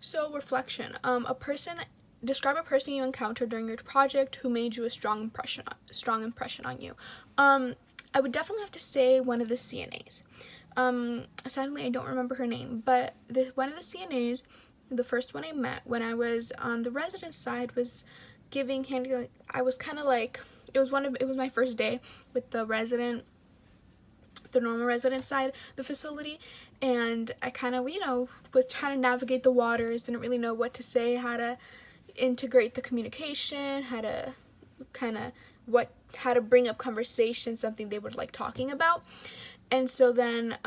So reflection. Describe a person you encountered during your project who made you a strong impression on you. I would definitely have to say one of the CNAs. Sadly, I don't remember her name, but one of the CNAs, the first one I met when I was on the resident side, was handling. I was kind of like, it was my first day with the normal resident side of the facility, and I kind of, was trying to navigate the waters, didn't really know what to say, how to integrate the communication, how to how to bring up conversation, something they would like talking about. And so then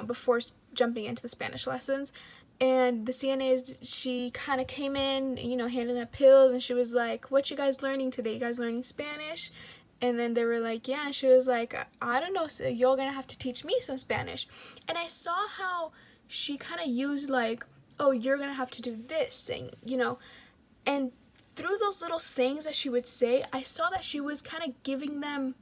before jumping into the Spanish lessons, and the CNAs, she kind of came in, handing out pills, and she was like, what you guys learning today? You guys learning Spanish? And then they were like, yeah. And she was like, I don't know, so you're gonna have to teach me some Spanish. And I saw how she kind of used like, oh, you're gonna have to do this, and through those little sayings that she would say, I saw that she was kind of giving them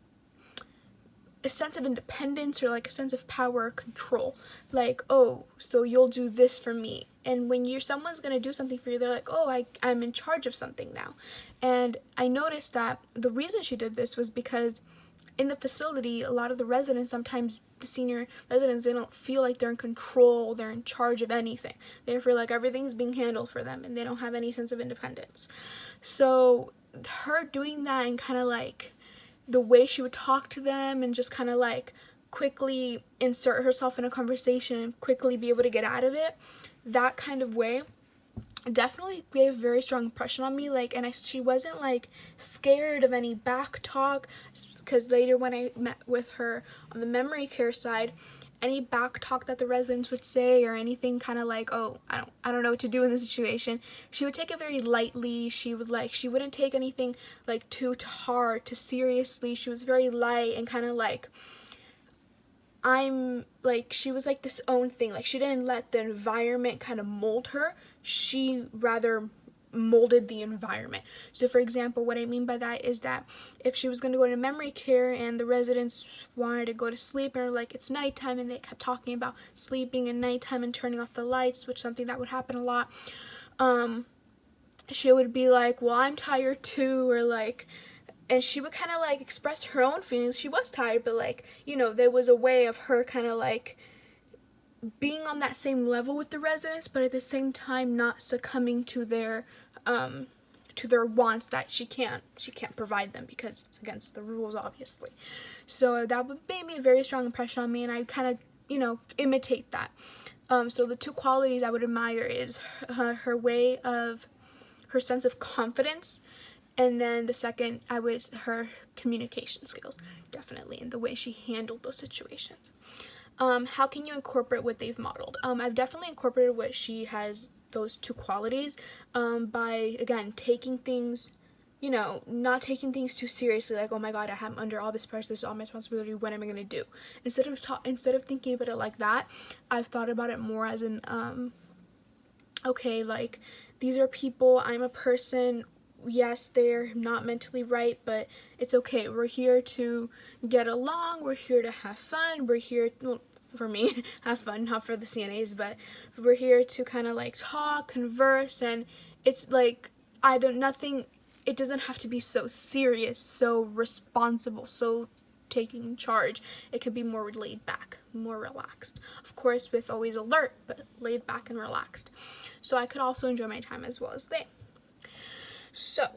a sense of independence, or like a sense of power or control. Like, oh, so you'll do this for me. And when someone's gonna do something for you, they're like, oh, I'm in charge of something now. And I noticed that the reason she did this was because in the facility, a lot of the residents, sometimes the senior residents, they don't feel like they're in control, they're in charge of anything. They feel like everything's being handled for them, and they don't have any sense of independence. So her doing that, and kind of like the way she would talk to them, and just kind of like quickly insert herself in a conversation and quickly be able to get out of it, that kind of way definitely gave a very strong impression on me. Like, and she wasn't like scared of any back talk, because later when I met with her on the memory care side, any back talk that the residents would say, or anything kind of like, oh, I don't know what to do in this situation, she would take it very lightly. She wouldn't take anything like too hard, too seriously. She was very light, and kind of like, she was like this own thing. Like, she didn't let the environment kind of mold her. She rather molded the environment. So for example, what I mean by that is that if she was going to go to memory care and the residents wanted to go to sleep, and like, it's nighttime, and they kept talking about sleeping and nighttime and turning off the lights, which is something that would happen a lot, she would be like, well, I'm tired too, or like, and she would kind of like express her own feelings. She was tired, but like, there was a way of her kind of like being on that same level with the residents, but at the same time not succumbing to their wants that she can't provide them, because it's against the rules, obviously. So that made me a very strong impression on me, and I kind of imitate that. So the two qualities I would admire is her way of her sense of confidence, and then the second, her communication skills, definitely, and the way she handled those situations. How can you incorporate what they've modeled? I've definitely incorporated what she has, those two qualities, by, again, taking things, not taking things too seriously, like, oh my god, I'm under all this pressure, this is all my responsibility, what am I going to do? Instead of thinking about it like that, I've thought about it more as an, okay, like, these are people, I'm a person, yes, they're not mentally right, but it's okay. We're here to get along. We're here to have fun. We're here, well, for me, have fun, not for the CNAs, but we're here to kind of like talk, converse, and it's like, it doesn't have to be so serious, so responsible, so taking charge. It could be more laid back, more relaxed. Of course, with always alert, but laid back and relaxed. So I could also enjoy my time as well as they. So,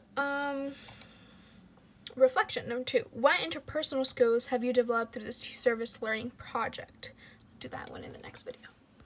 reflection number 2. What interpersonal skills have you developed through this service learning project? I'll do that one in the next video.